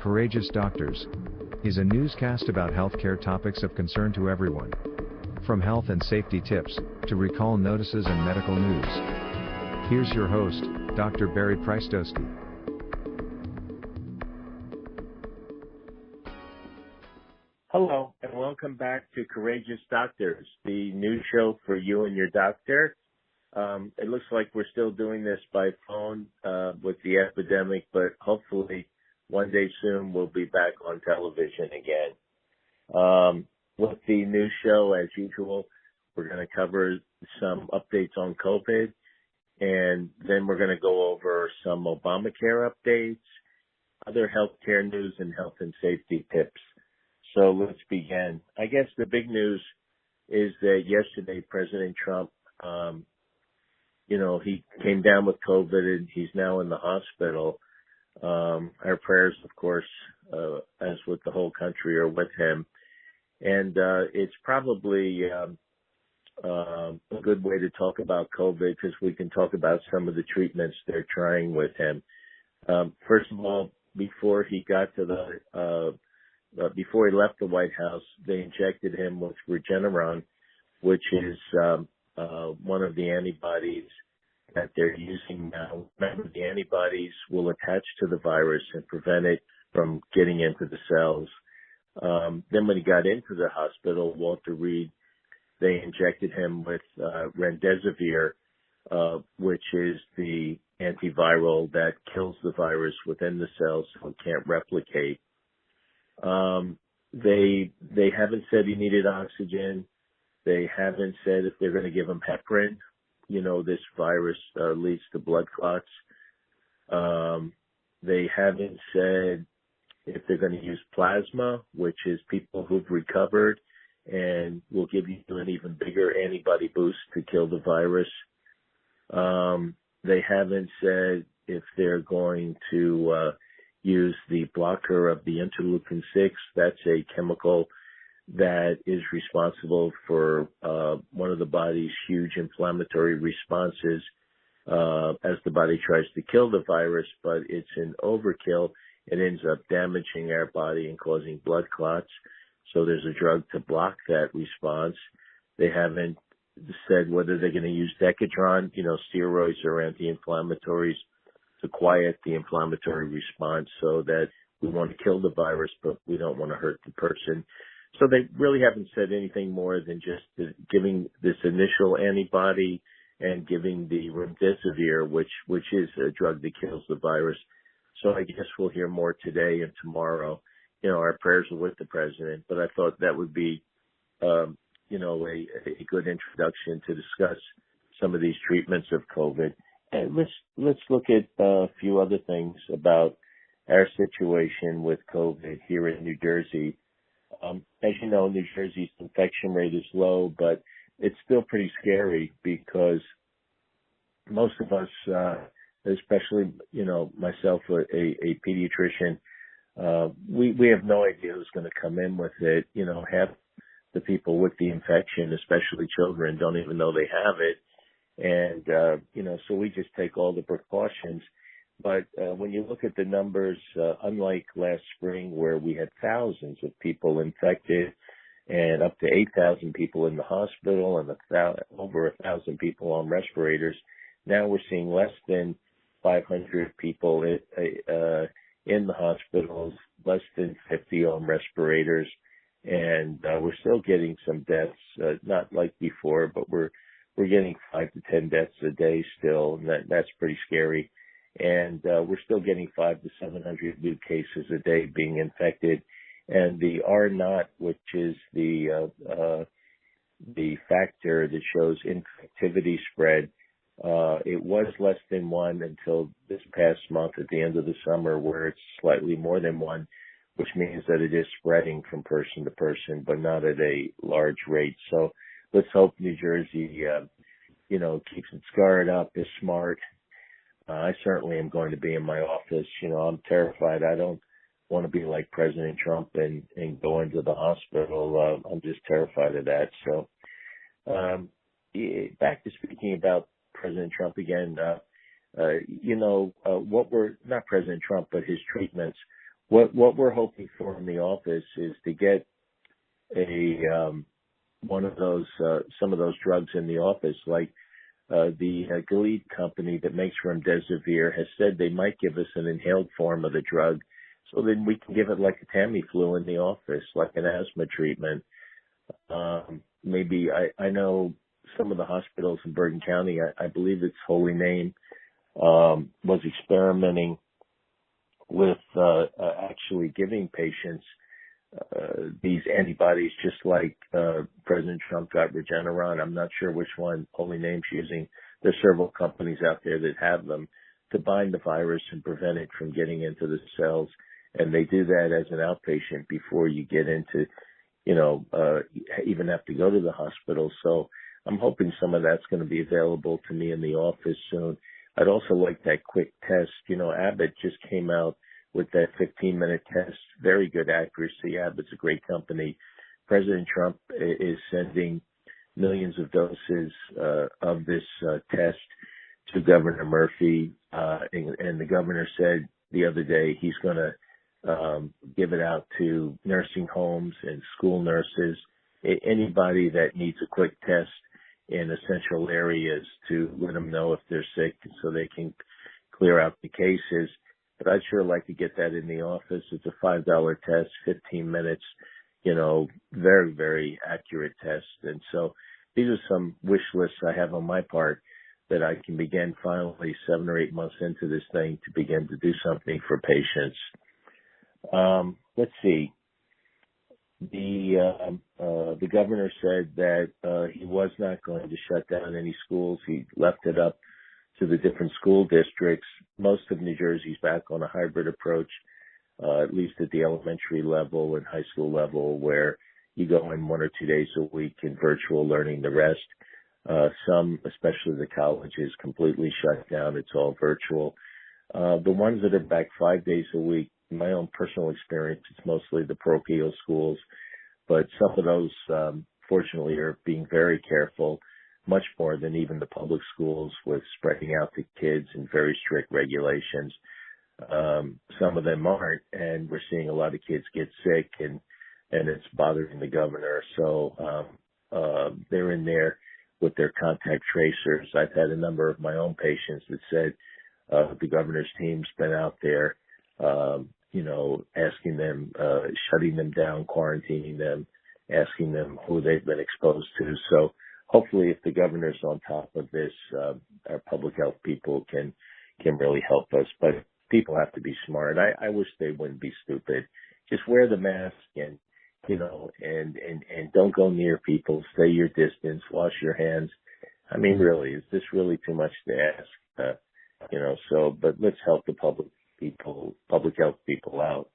Courageous Doctors is a newscast about healthcare topics of concern to everyone. From health and safety tips to recall notices and medical news. Here's your host, Dr. Barry Prystowsky. Hello, and welcome back to Courageous Doctors, the new show for you and your doctor. It looks like we're still doing this by phone with the epidemic, but hopefully one day soon we'll be back on television again. With the new show, as usual, we're going to cover some updates on COVID, and then we're going to go over some Obamacare updates, other healthcare news, and health and safety tips. So let's begin. I guess the big news is that yesterday President Trump, he came down with COVID and he's now in the hospital. Our prayers, of course, as with the whole country, are with him. And it's probably a good way to talk about COVID because we can talk about some of the treatments they're trying with him. First of all, before he got to before he left the White House, they injected him with Regeneron, which is one of the antibodies that they're using now. Remember, the antibodies will attach to the virus and prevent it from getting into the cells. Then when he got into the hospital, Walter Reed, they injected him with remdesivir, which is the antiviral that kills the virus within the cells so it can't replicate. They haven't said he needed oxygen. They haven't said if they're going to give him heparin. This virus leads to blood clots. They haven't said if they're going to use plasma, which is people who've recovered and will give you an even bigger antibody boost to kill the virus. They haven't said if they're going to use the blocker of the interleukin-6. That's a chemical that is responsible for one of the body's huge inflammatory responses as the body tries to kill the virus, but it's an overkill. It ends up damaging our body and causing blood clots. So there's a drug to block that response. They haven't said whether they're going to use Decadron. Steroids are anti-inflammatories to quiet the inflammatory response so that we want to kill the virus, but we don't want to hurt the person. So they really haven't said anything more than just giving this initial antibody and giving the remdesivir, which is a drug that kills the virus. So I guess we'll hear more today and tomorrow. Our prayers are with the president, but I thought that would be, a good introduction to discuss some of these treatments of COVID. And let's look at a few other things about our situation with COVID here in New Jersey. As you know, New Jersey's infection rate is low, but it's still pretty scary because most of us, especially, myself, a pediatrician, we have no idea who's going to come in with it. Half the people with the infection, especially children, don't even know they have it. And, so we just take all the precautions. But when you look at the numbers, unlike last spring where we had thousands of people infected and up to 8,000 people in the hospital and over 1,000 people on respirators, now we're seeing less than 500 people in the hospitals, less than 50 on respirators, and we're still getting some deaths, not like before, but we're getting 5 to 10 deaths a day still, and that's pretty scary. And we're still getting 500 to 700 new cases a day being infected. And the R0, which is the factor that shows infectivity spread, it was less than 1 until this past month at the end of the summer, where it's slightly more than 1, which means that it is spreading from person to person, but not at a large rate. So let's hope New Jersey, keeps its guard up, is smart. I certainly am going to be in my office. I'm terrified. I don't want to be like President Trump and go into the hospital. I'm just terrified of that. So back to speaking about President Trump again, not President Trump, but his treatments. What we're hoping for in the office is to get one of those some of those drugs in the office, like the Gilead company that makes remdesivir has said they might give us an inhaled form of the drug, so then we can give it like a Tamiflu in the office, like an asthma treatment. Maybe I know some of the hospitals in Bergen County, I believe it's Holy Name, was experimenting with actually giving patients these antibodies, just like President Trump got Regeneron. I'm not sure which one Holy Name's using. There's several companies out there that have them to bind the virus and prevent it from getting into the cells. And they do that as an outpatient before you get into, even have to go to the hospital. So I'm hoping some of that's going to be available to me in the office soon. I'd also like that quick test. Abbott just came out with that 15-minute test. Very good accuracy. Abbott's a great company. President Trump is sending millions of doses of this test to Governor Murphy. And the governor said the other day he's going to give it out to nursing homes and school nurses, anybody that needs a quick test in essential areas, to let them know if they're sick so they can clear out the cases. But I'd sure like to get that in the office. It's a $5 test, 15 minutes, very, very accurate test. And so these are some wish lists I have on my part that I can begin finally 7 or 8 months into this thing to begin to do something for patients. Let's see. The governor said that he was not going to shut down any schools. He left it up to the different school districts. Most of New Jersey's back on a hybrid approach, at least at the elementary level and high school level, where you go in 1 or 2 days a week in virtual learning. The rest, some, especially the colleges, completely shut down. It's all virtual. The ones that are back 5 days a week, in my own personal experience, it's mostly the parochial schools, but some of those, fortunately, are being very careful, much more than even the public schools, with spreading out the kids and very strict regulations. Some of them aren't, and we're seeing a lot of kids get sick, and it's bothering the governor. So they're in there with their contact tracers. I've had a number of my own patients that said the governor's team's been out there, asking them, shutting them down, quarantining them, asking them who they've been exposed to. So hopefully, if the governor's on top of this, our public health people can really help us. But people have to be smart. I wish they wouldn't be stupid. Just wear the mask and don't go near people. Stay your distance. Wash your hands. I mean, really, is this really too much to ask? But let's help the public health people out.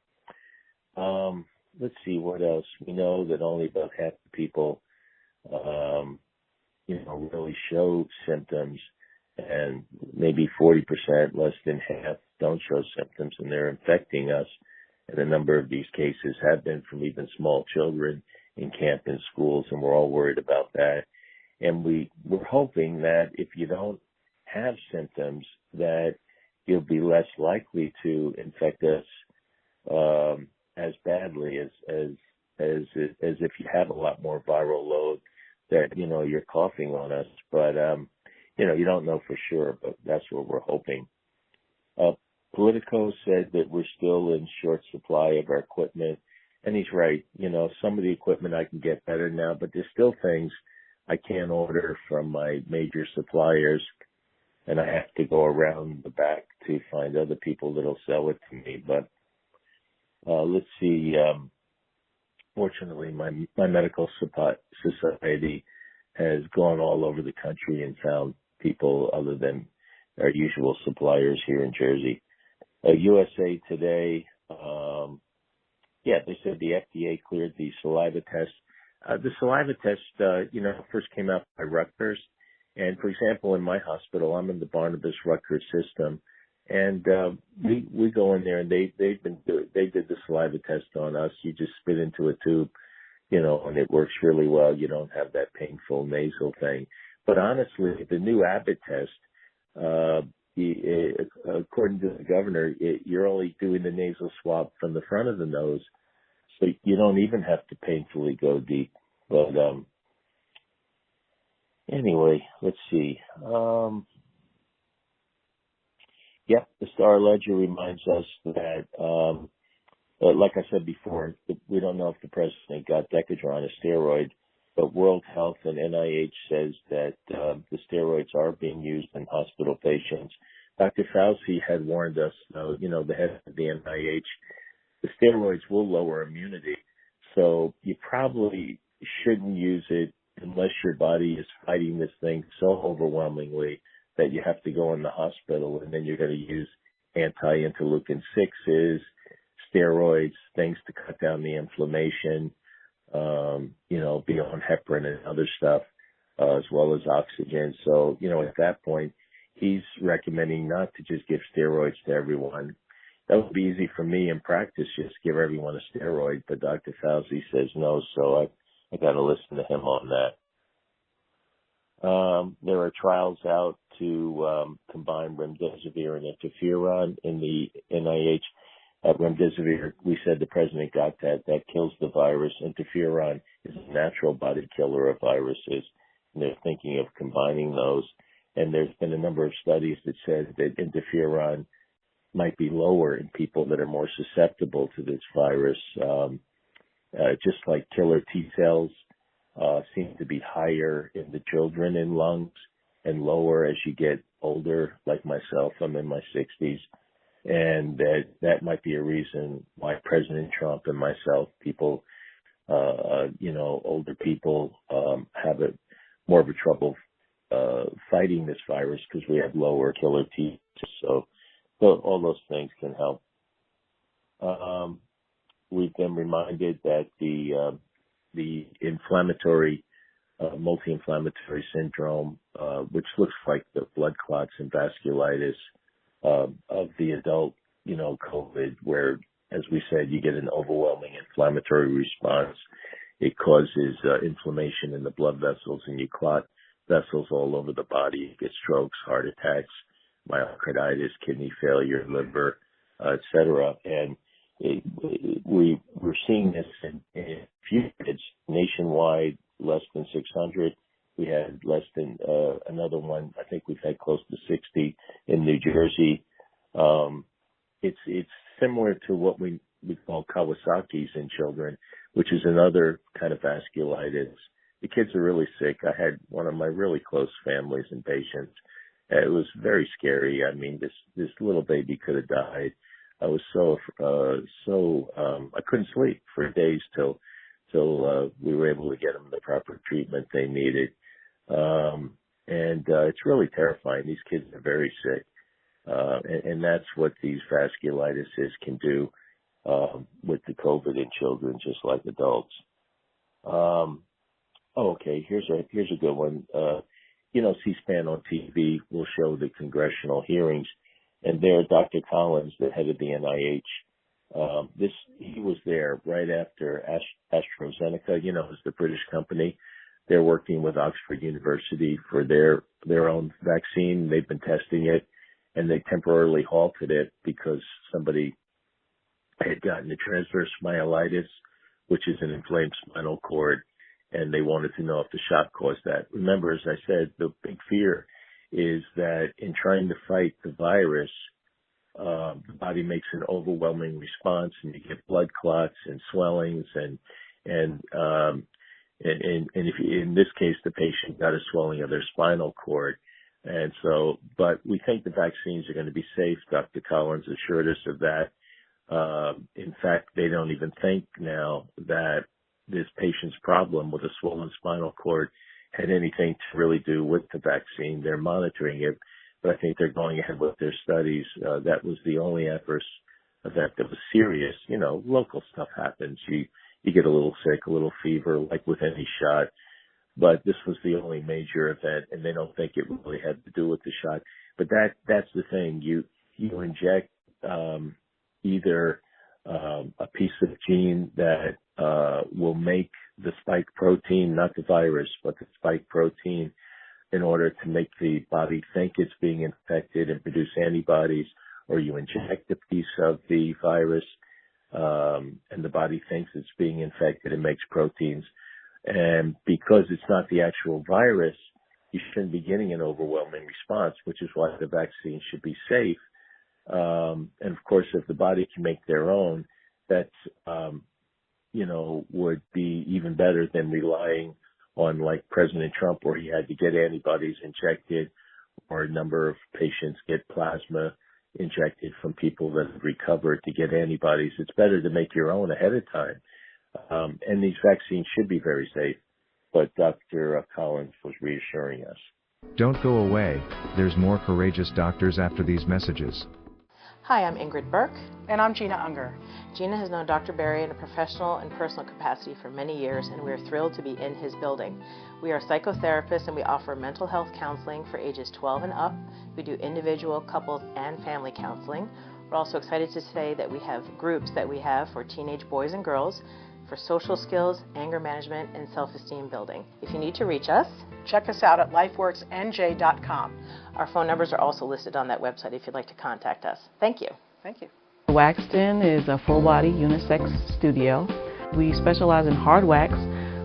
Let's see what else. We know that only about half the people, really show symptoms, and maybe 40%, less than half, don't show symptoms, and they're infecting us. And a number of these cases have been from even small children in camp and schools, and we're all worried about that. And we're hoping that if you don't have symptoms, that you'll be less likely to infect us as badly as if you have a lot more viral load, that you're coughing on us. But you don't know for sure, but that's what we're hoping. Politico said that we're still in short supply of our equipment, and he's right. Some of the equipment I can get better now, but there's still things I can't order from my major suppliers, and I have to go around the back to find other people that'll sell it to me. But let's see. Fortunately, my medical society has gone all over the country and found people other than our usual suppliers here in Jersey. USA Today, they said the FDA cleared the saliva test. The saliva test, first came out by Rutgers. And for example, in my hospital, I'm in the Barnabas Rutgers system, and we go in there, and they did the saliva test on us. You just spit into a tube, and it works really well. You don't have that painful nasal thing. But honestly, the new Abbott test, according to the governor, you're only doing the nasal swab from the front of the nose, so you don't even have to painfully go deep. But anyway, let's see. Yep, the Star Ledger reminds us that, like I said before, we don't know if the president got Decadron, a steroid, but World Health and NIH says that the steroids are being used in hospital patients. Dr. Fauci had warned us, the head of the NIH, the steroids will lower immunity. So you probably shouldn't use it unless your body is fighting this thing so overwhelmingly that you have to go in the hospital, and then you're going to use anti-interleukin 6s, steroids, things to cut down the inflammation, beyond heparin and other stuff, as well as oxygen. So, at that point, he's recommending not to just give steroids to everyone. That would be easy for me in practice, just give everyone a steroid, but Dr. Fauci says no, so I got to listen to him on that. There are trials out to combine remdesivir and interferon in the NIH. Remdesivir, we said the president got that. That kills the virus. Interferon is a natural body killer of viruses, and they're thinking of combining those. And there's been a number of studies that said that interferon might be lower in people that are more susceptible to this virus, just like killer T cells seem to be higher in the children in lungs and lower as you get older, like myself. I'm in my 60s. And that might be a reason why President Trump and myself, people, older people, have more of a trouble fighting this virus because we have lower killer T. So all those things can help. We've been reminded that the inflammatory, multi-inflammatory syndrome, which looks like the blood clots and vasculitis of the adult, COVID, where, as we said, you get an overwhelming inflammatory response. It causes inflammation in the blood vessels, and you clot vessels all over the body. You get strokes, heart attacks, myocarditis, kidney failure, liver, etc. And we're seeing this in a few kids nationwide, less than 600. We had less than another one. I think we've had close to 60 in New Jersey. It's similar to what we call Kawasaki's in children, which is another kind of vasculitis. The kids are really sick. I had one of my really close families and patients. It was very scary. I mean, this little baby could have died. I was I couldn't sleep for days till we were able to get them the proper treatment they needed. It's really terrifying. These kids are very sick. And that's what these vasculitises can do, with the COVID in children, just like adults. Okay. Here's a good one. C-SPAN on TV will show the congressional hearings, and there, Dr. Collins, the head of the NIH, he was there right after AstraZeneca, is the British company. They're working with Oxford University for their own vaccine. They've been testing it, and they temporarily halted it because somebody had gotten a transverse myelitis, which is an inflamed spinal cord, and they wanted to know if the shot caused that. Remember, as I said, the big fear is that in trying to fight the virus, the body makes an overwhelming response, and you get blood clots and swellings, and if in this case the patient got a swelling of their spinal cord, and so, but we think the vaccines are going to be safe. Dr. Collins assured us of that. In fact, they don't even think now that this patient's problem with a swollen spinal cord had anything to really do with the vaccine. They're monitoring it, but I think they're going ahead with their studies. That was the only adverse event that was serious. Local stuff happens. You get a little sick, a little fever, like with any shot, but this was the only major event, and they don't think it really had to do with the shot. But that's the thing. You inject either a piece of gene that will make the spike protein, not the virus, but the spike protein in order to make the body think it's being infected and produce antibodies, or you inject a piece of the virus, and the body thinks it's being infected and makes proteins. And because it's not the actual virus, you shouldn't be getting an overwhelming response, which is why the vaccine should be safe. And of course, if the body can make their own, that's, would be even better than relying on like President Trump, where he had to get antibodies injected, or a number of patients get plasma injected from people that have recovered to get antibodies. It's better to make your own ahead of time. And these vaccines should be very safe. But Dr. Collins was reassuring us. Don't go away, there's more courageous doctors after these messages. Hi, I'm Ingrid Burke. And I'm Gina Unger. Gina has known Dr. Berry in a professional and personal capacity for many years, and we are thrilled to be in his building. We are psychotherapists, and we offer mental health counseling for ages 12 and up. We do individual, couples, and family counseling. We're also excited to say that we have groups that we have for teenage boys and girls, for social skills, anger management, and self-esteem building. If you need to reach us, check us out at lifeworksnj.com. Our phone numbers are also listed on that website if you'd like to contact us. Thank you. Thank you. Wax Den is a full-body unisex studio. We specialize in hard wax,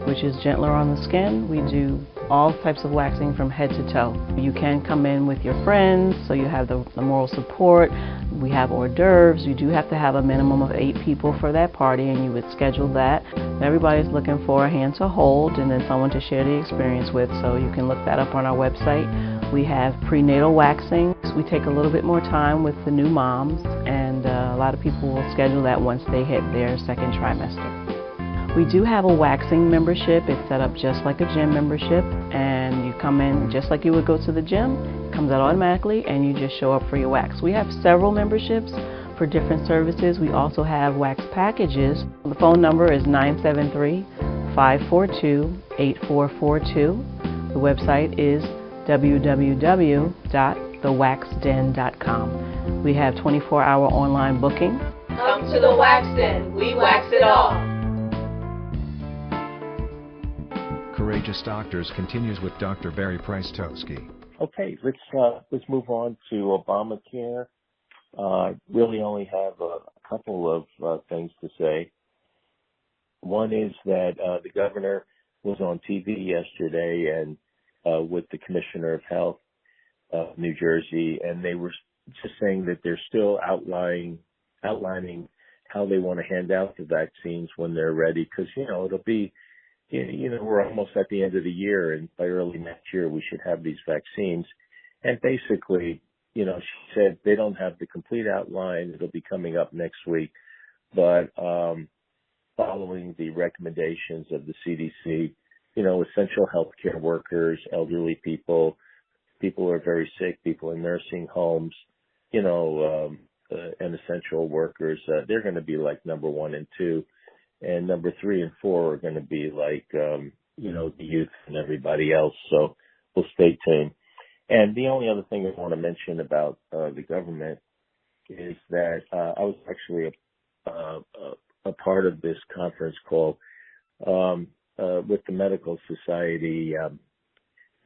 which is gentler on the skin. We do all types of waxing from head to toe. You can come in with your friends, so you have the moral support. We have hors d'oeuvres. You do have to have a minimum of 8 people for that party, and you would schedule that. Everybody's looking for a hand to hold and then someone to share the experience with, so you can look that up on our website. We have prenatal waxing. We take a little bit more time with the new moms, and a lot of people will schedule that once they hit their second trimester. We do have a waxing membership. It's set up just like a gym membership, and you come in just like you would go to the gym. It comes out automatically, and you just show up for your wax. We have several memberships for different services. We also have wax packages. The phone number is 973-542-8442. The website is www.thewaxden.com. We have 24-hour online booking. Come to the Wax Den. We wax it all. Courageous Doctors continues with Dr. Barry Prystowsky. Okay, let's move on to Obamacare. Really only have a couple of things to say. One is that the governor was on TV yesterday and with the Commissioner of Health of New Jersey, and they were just saying that they're still outlining how they want to hand out the vaccines when they're ready, because it'll be, we're almost at the end of the year, and by early next year we should have these vaccines. And basically, she said they don't have the complete outline. It'll be coming up next week, but following the recommendations of the CDC, essential healthcare workers, elderly people who are very sick, people in nursing homes, and essential workers, they're going to be like number 1 and 2, and number 3 and 4 are going to be like, the youth and everybody else. So we'll stay tuned. And the only other thing I want to mention about the government is that I was actually a part of this conference call with the Medical Society.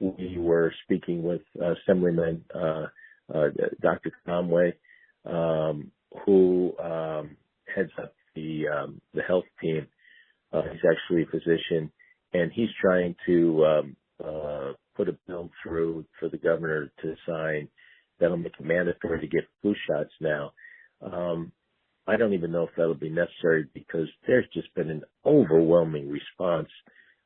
We were speaking with Assemblyman Dr. Conway, who heads up the health team. He's actually a physician, and he's trying to put a bill through for the governor to sign that'll make it mandatory to get flu shots now. I don't even know if that'll be necessary, because there's just been an overwhelming response.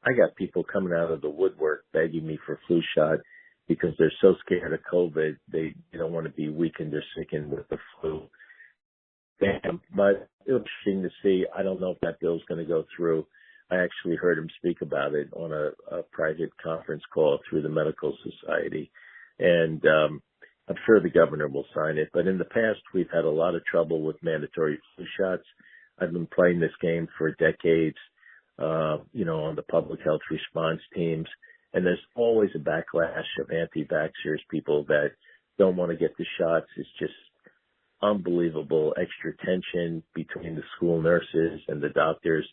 I got people coming out of the woodwork begging me for a flu shot because they're so scared of COVID. They don't want to be weakened or sickened with the flu. But it was interesting to see. I don't know if that bill's going to go through. I actually heard him speak about it on a private conference call through the Medical Society. And I'm sure the governor will sign it. But in the past, we've had a lot of trouble with mandatory flu shots. I've been playing this game for decades, on the public health response teams. And there's always a backlash of anti-vaxxers, people that don't want to get the shots. It's just unbelievable extra tension between the school nurses and the doctors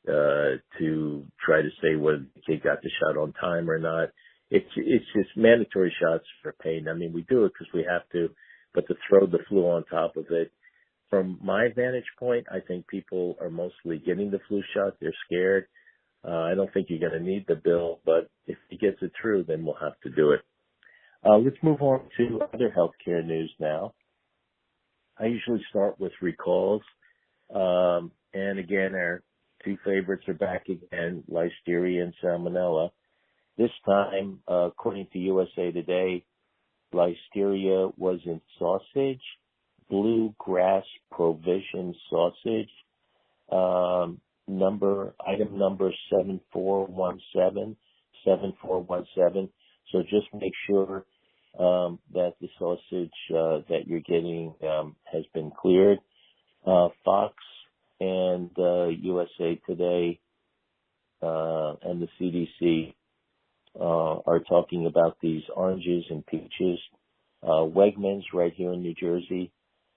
to try to say whether the kid got the shot on time or not. it's just mandatory shots for pain. I mean, we do it because we have to, but to throw the flu on top of it, from my vantage point, I think people are mostly getting the flu shot. They're scared. I don't think you're going to need the bill, but if he gets it through, then we'll have to do it. Let's move on to other healthcare news now. I usually start with recalls. And again, our two favorites are back again, Listeria and Salmonella. This time, according to USA Today, Listeria was in sausage, bluegrass provision sausage, item number 7417. So just make sure that the sausage that you're getting has been cleared. Fox and USA Today and the CDC are talking about these oranges and peaches. Wegmans right here in New Jersey,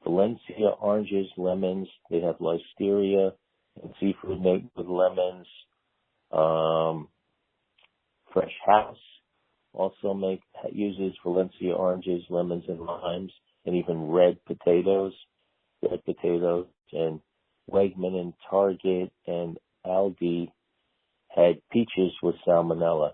Valencia oranges, lemons. They have Listeria and seafood made with lemons. Fresh House also uses Valencia oranges, lemons, and limes, and even red potatoes. And Wegman and Target and Aldi had peaches with salmonella.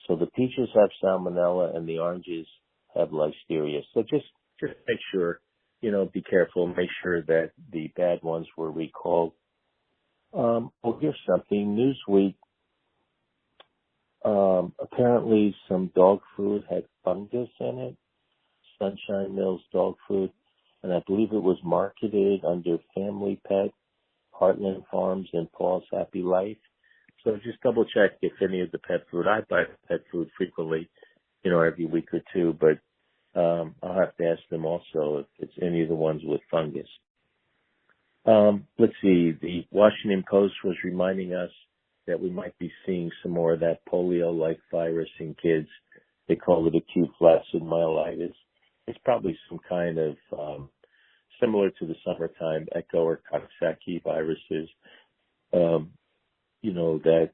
So the peaches have salmonella and the oranges have Listeria. So just make sure, be careful. Make sure that the bad ones were recalled. Here's something. Newsweek. Apparently some dog food had fungus in it. Sunshine Mills dog food. And I believe it was marketed under Family Pet, Heartland Farms, and Paul's Happy Life. So just double check if any of the pet food. I buy pet food frequently, every week or two, but I'll have to ask them also if it's any of the ones with fungus. Let's see. The Washington Post was reminding us that we might be seeing some more of that polio-like virus in kids. They call it acute flaccid myelitis. It's probably some kind of similar to the summertime Echo or Coxsackie viruses. That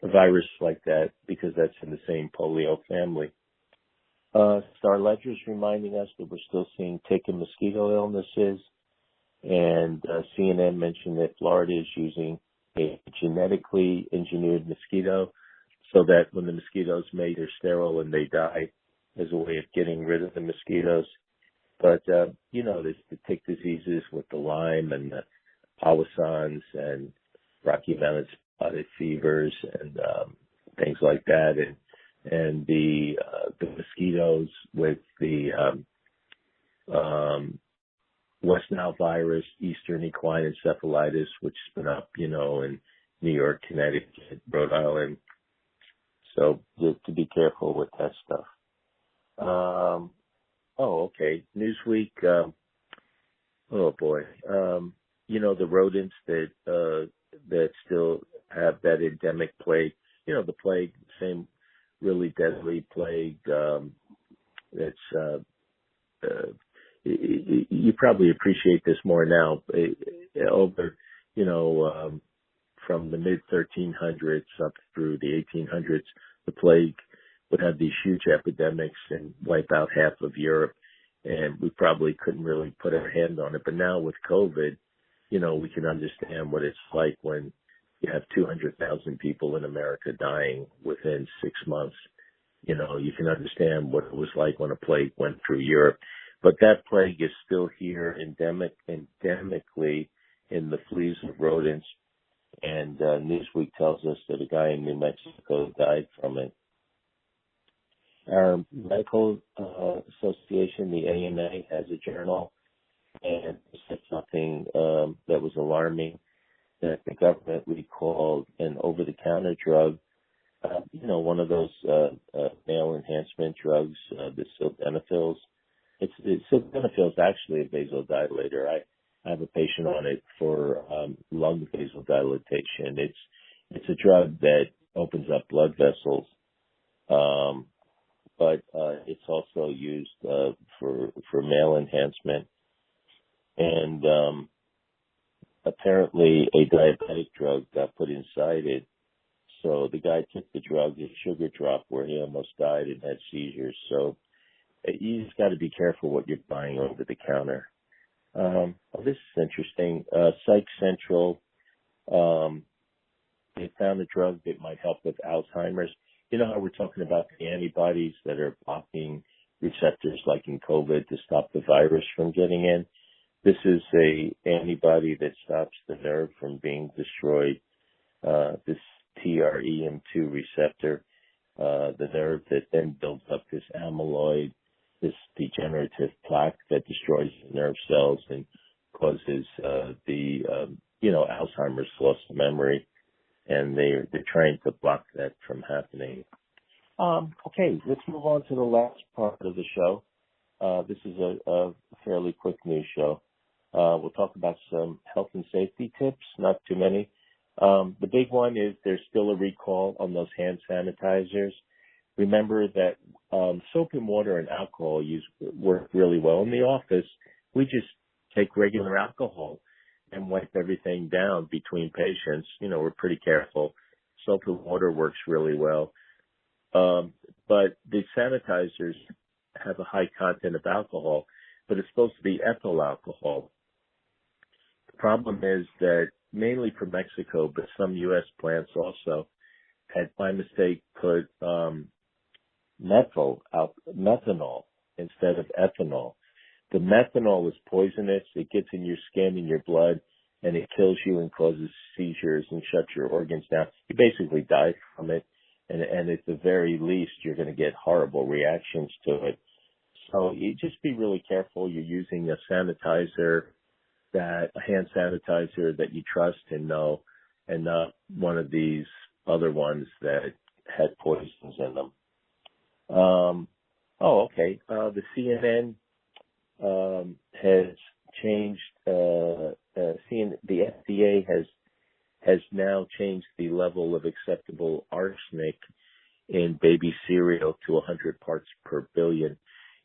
a virus like that, because that's in the same polio family. Star Ledger's reminding us that we're still seeing tick and mosquito illnesses, and CNN mentioned that Florida is using a genetically engineered mosquito so that when the mosquitoes mate, they're sterile and they die as a way of getting rid of the mosquitoes. But, there's the tick diseases with the Lyme and the Powissons and Rocky Mountain spotted fevers and things like that, and the mosquitoes with the West Nile virus, Eastern equine encephalitis, which has been up, in New York, Connecticut, Rhode Island. So to be careful with that stuff. Okay. Newsweek. Oh boy. The rodents that still have that endemic plague. The plague, same really deadly plague. You probably appreciate this more now. Over, from the mid 1300s up through the 1800s, the plague would have these huge epidemics and wipe out half of Europe, and we probably couldn't really put our hand on it. But now with COVID, we can understand what it's like when you have 200,000 people in America dying within 6 months. You can understand what it was like when a plague went through Europe. But that plague is still here endemically in the fleas of rodents. And Newsweek tells us that a guy in New Mexico died from it. Our medical association, the AMA, has a journal, and it said something that was alarming, that the government recalled an over-the-counter drug, one of those male enhancement drugs, the sildenafils. Sildenafil is actually a vasodilator. I have a patient on it for lung vasodilatation. It's a drug that opens up blood vessels, but it's also used for male enhancement. And apparently a diabetic drug got put inside it. So the guy took the drug, his sugar dropped where he almost died and had seizures. So you just got to be careful what you're buying over the counter. This is interesting. Psych Central, they found a drug that might help with Alzheimer's. You know how we're talking about the antibodies that are blocking receptors like in COVID to stop the virus from getting in? This is a antibody that stops the nerve from being destroyed. This TREM2 receptor, the nerve that then builds up this amyloid, this degenerative plaque that destroys the nerve cells and causes Alzheimer's, loss of memory, and they're trying to block that from happening. Okay, let's move on to the last part of the show. This is a fairly quick news show. We'll talk about some health and safety tips, not too many. The big one is there's still a recall on those hand sanitizers. Remember that soap and water and alcohol work really well. In the office, we just take regular alcohol and wipe everything down between patients. We're pretty careful. Soap and water works really well. But the sanitizers have a high content of alcohol, but it's supposed to be ethyl alcohol. The problem is that mainly from Mexico, but some U.S. plants also had by mistake put methanol instead of ethanol. The methanol is poisonous. It gets in your skin and your blood, and it kills you and causes seizures and shuts your organs down. You basically die from it, and at the very least, you're going to get horrible reactions to it. So you just be really careful. You're using a sanitizer, a hand sanitizer that you trust and know, and not one of these other ones that had poisons in them. The CNN has changed. The FDA has now changed the level of acceptable arsenic in baby cereal to 100 parts per billion.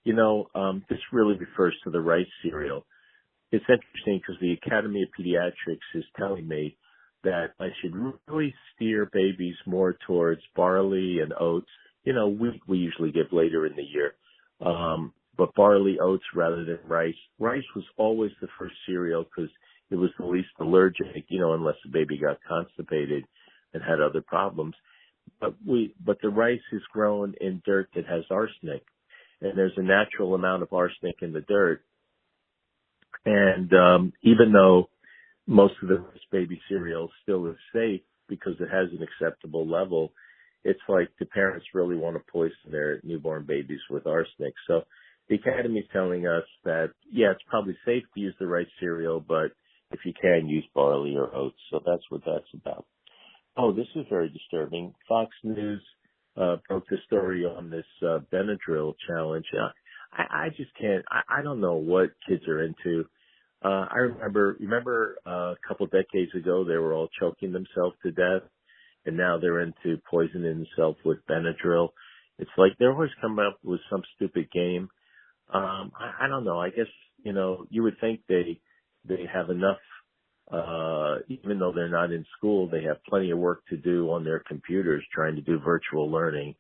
This really refers to the rice cereal. It's interesting because the Academy of Pediatrics is telling me that I should really steer babies more towards barley and oats. Wheat we usually give later in the year, but barley, oats rather than rice. Rice was always the first cereal because it was the least allergic, unless the baby got constipated and had other problems. But the rice is grown in dirt that has arsenic, and there's a natural amount of arsenic in the dirt. And even though most of the rice baby cereal still is safe because it has an acceptable level, it's like the parents really want to poison their newborn babies with arsenic. So the Academy is telling us that, it's probably safe to use the rice cereal, but if you can, use barley or oats. So that's what that's about. Oh, this is very disturbing. Fox News broke the story on this Benadryl challenge. I just can't. I don't know what kids are into. I remember a couple decades ago they were all choking themselves to death, and now they're into poisoning themselves with Benadryl. It's like they're always coming up with some stupid game. I don't know. I guess you would think they have enough. Even though they're not in school, they have plenty of work to do on their computers trying to do virtual learning,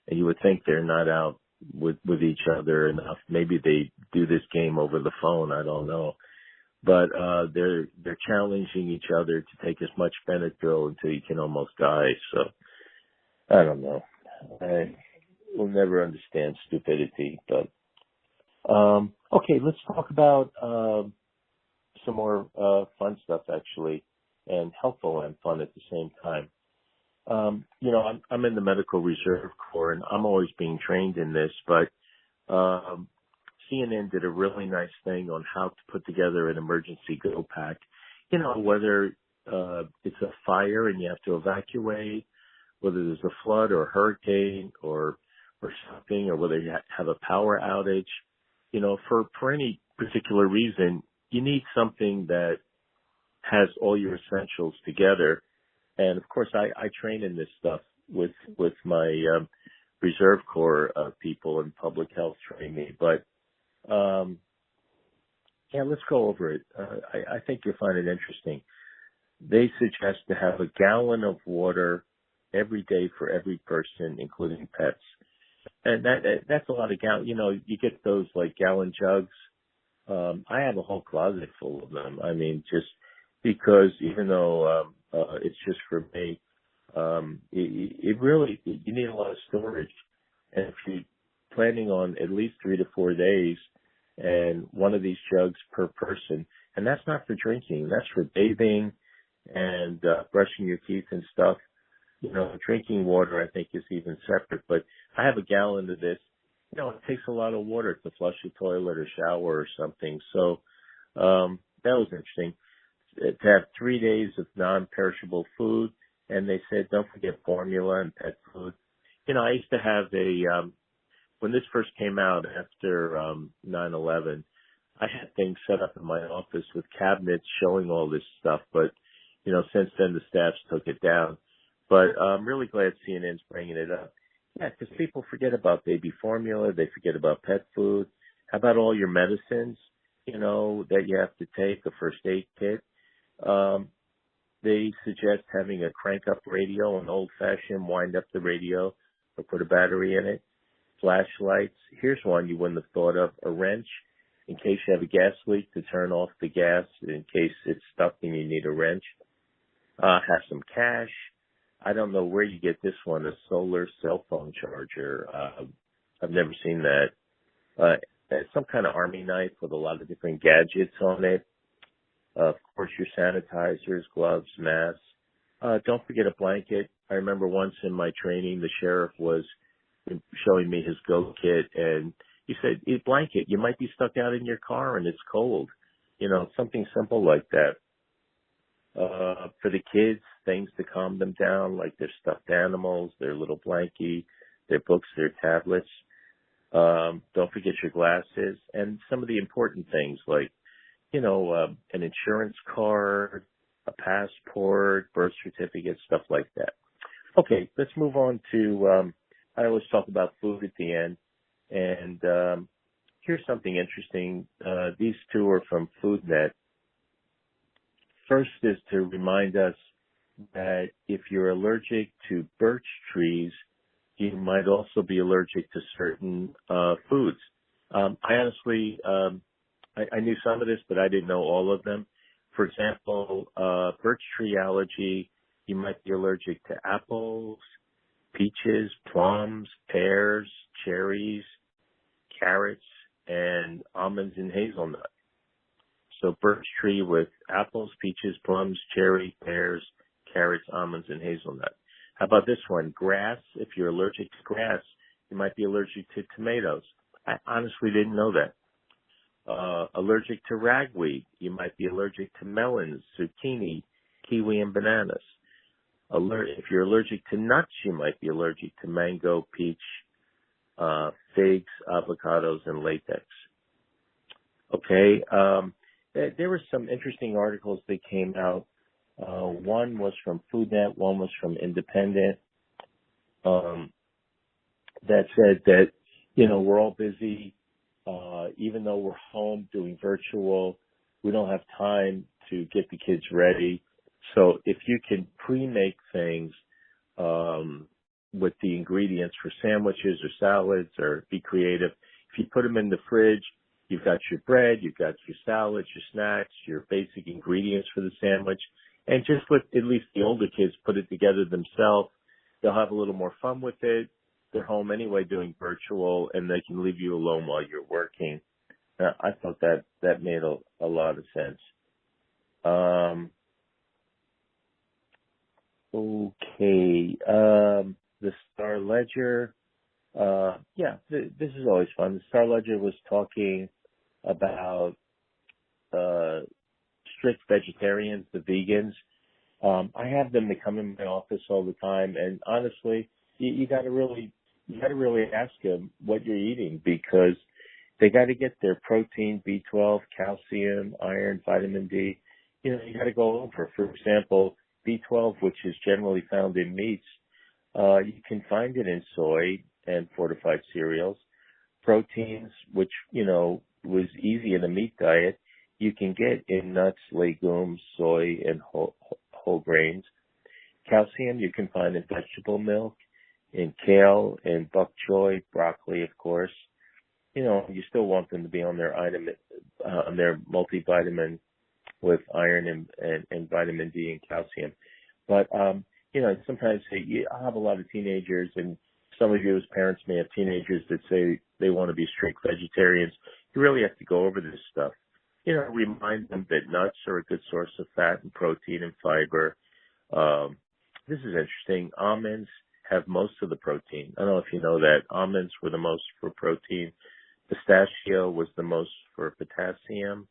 and you would think they're not out with each other enough. Maybe they do this game over the phone. I don't know. But they're challenging each other to take as much Benadryl until you can almost die. So I don't know. I will never understand stupidity. But okay, let's talk about some more fun stuff actually, and helpful and fun at the same time. I'm in the Medical Reserve Corps, and I'm always being trained in this, but CNN did a really nice thing on how to put together an emergency go pack. Whether it's a fire and you have to evacuate, whether there's a flood or a hurricane or something, or whether you have a power outage, for any particular reason, you need something that has all your essentials together. And of course, I train in this stuff with my Reserve Corps people, and public health train me. But let's go over it. I think you'll find it interesting. They suggest to have a gallon of water every day for every person, including pets. And that's a lot of gallon. You know, you get those like gallon jugs. I have a whole closet full of them. I mean, just because even though it's just for me, it really, you need a lot of storage. And if you're planning on at least 3 to 4 days and one of these jugs per person, and that's not for drinking, that's for bathing and brushing your teeth and stuff. You know, drinking water I think is even separate, but I have a gallon of this. You know, it takes a lot of water to flush a toilet or shower or something. So that was interesting. To have 3 days of non-perishable food, and they said don't forget formula and pet food. You know, I used to have when this first came out after 9/11, I had things set up in my office with cabinets showing all this stuff, but you know, since then the staffs took it down. But I'm really glad CNN's bringing it up. Yeah, because people forget about baby formula, they forget about pet food. How about all your medicines, you know, that you have to take, a first aid kit? They suggest having a crank-up radio, an old-fashioned wind-up the radio or put a battery in it. Flashlights. Here's one you wouldn't have thought of, a wrench in case you have a gas leak to turn off the gas in case it's stuck and you need a wrench. Have some cash. I don't know where you get this one, a solar cell phone charger. I've never seen that. Some kind of army knife with a lot of different gadgets on it. Of course, your sanitizers, gloves, masks. Don't forget a blanket. I remember once in my training, the sheriff was showing me his go kit, and he said, "A blanket. You might be stuck out in your car and it's cold." You know, something simple like that. For the kids, things to calm them down, like their stuffed animals, their little blankie, their books, their tablets. Don't forget your glasses and some of the important things like, you know, an insurance card, a passport, birth certificate, stuff like that. Okay, let's move on to, I always talk about food at the end. And here's something interesting. These two are from FoodNet. First is to remind us that if you're allergic to birch trees, you might also be allergic to certain foods. I honestly, I knew some of this, but I didn't know all of them. For example, birch tree allergy, you might be allergic to apples, peaches, plums, pears, cherries, carrots, and almonds and hazelnut. So birch tree with apples, peaches, plums, cherry, pears, carrots, almonds, and hazelnut. How about this one? Grass. If you're allergic to grass, you might be allergic to tomatoes. I honestly didn't know that. Allergic to ragweed. You might be allergic to melons, zucchini, kiwi, and bananas. If you're allergic to nuts, you might be allergic to mango, peach, figs, avocados, and latex. Okay. There were some interesting articles that came out. One was from FoodNet, one was from Independent, that said that, you know, we're all busy. Even though we're home doing virtual, we don't have time to get the kids ready. So if you can pre-make things with the ingredients for sandwiches or salads, or be creative, if you put them in the fridge, you've got your bread, you've got your salads, your snacks, your basic ingredients for the sandwich, and just let at least the older kids put it together themselves. They'll have a little more fun with it. They're home anyway doing virtual, and they can leave you alone while you're working. I thought that made a lot of sense. Okay. The Star Ledger. This is always fun. The Star Ledger was talking about strict vegetarians, the vegans. I have them to come in my office all the time, and honestly, you got to really ask them what you're eating, because they got to get their protein, B12, calcium, iron, vitamin D. You know, you got to go over. For example, B12, which is generally found in meats, you can find it in soy and fortified cereals. Proteins, which, you know, was easy in a meat diet, you can get in nuts, legumes, soy, and whole grains. Calcium you can find in vegetable milk, in kale, in bok choy, broccoli, of course. You still want them to be on their multivitamin with iron and vitamin D and calcium. But, sometimes I have a lot of teenagers, and some of you as parents may have teenagers that say they want to be strict vegetarians. You really have to go over this stuff. Remind them that nuts are a good source of fat and protein and fiber. This is interesting. Almonds have most of the protein. I don't know if you know that. Almonds were the most for protein. Pistachio was the most for potassium.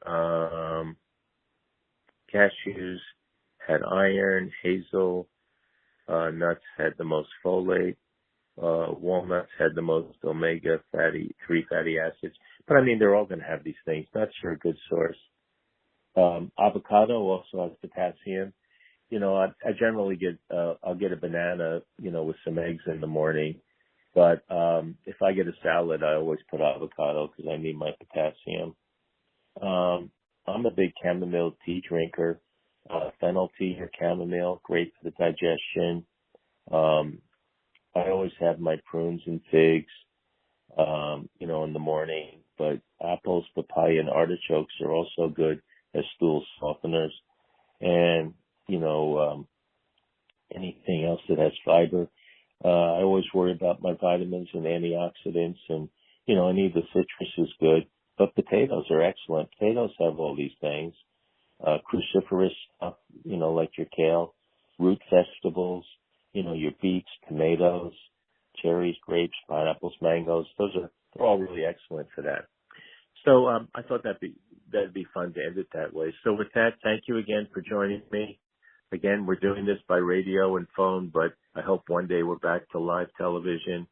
Cashews had iron. Hazel nuts had the most folate. Walnuts had the most omega-3 fatty acids. But they're all going to have these things. Nuts are a good source. Avocado also has potassium. I generally I'll get a banana, with some eggs in the morning. But if I get a salad, I always put avocado because I need my potassium. I'm a big chamomile tea drinker. Fennel tea or chamomile, great for the digestion. I always have my prunes and figs, in the morning. But apples, papaya, and artichokes are also good as stool softeners. And, anything else that has fiber. I always worry about my vitamins and antioxidants, and, any of the citrus is good. But potatoes are excellent. Potatoes have all these things. Cruciferous stuff, like your kale, root vegetables, your beets, tomatoes, cherries, grapes, pineapples, mangoes. They're all really excellent for that. So I thought that'd be fun to end it that way. So with that, thank you again for joining me. Again, we're doing this by radio and phone, but I hope one day we're back to live television.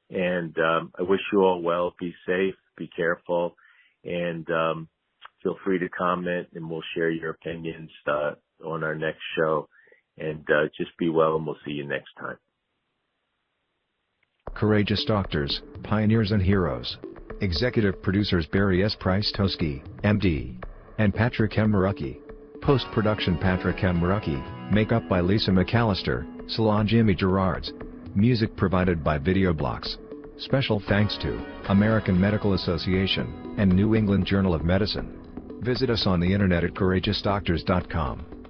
And I wish you all well. Be safe, be careful, and feel free to comment, and we'll share your opinions on our next show. And just be well, and we'll see you next time. Courageous Doctors, Pioneers and Heroes. Executive producers Barry S. Prystowsky, MD. And Patrick M. Marucki. Post-production Patrick M. Marucki. Makeup by Lisa McAllister, Salon Jimmy Gerards. Music provided by Video Blocks. Special thanks to American Medical Association and New England Journal of Medicine. Visit us on the internet at courageousdoctors.com.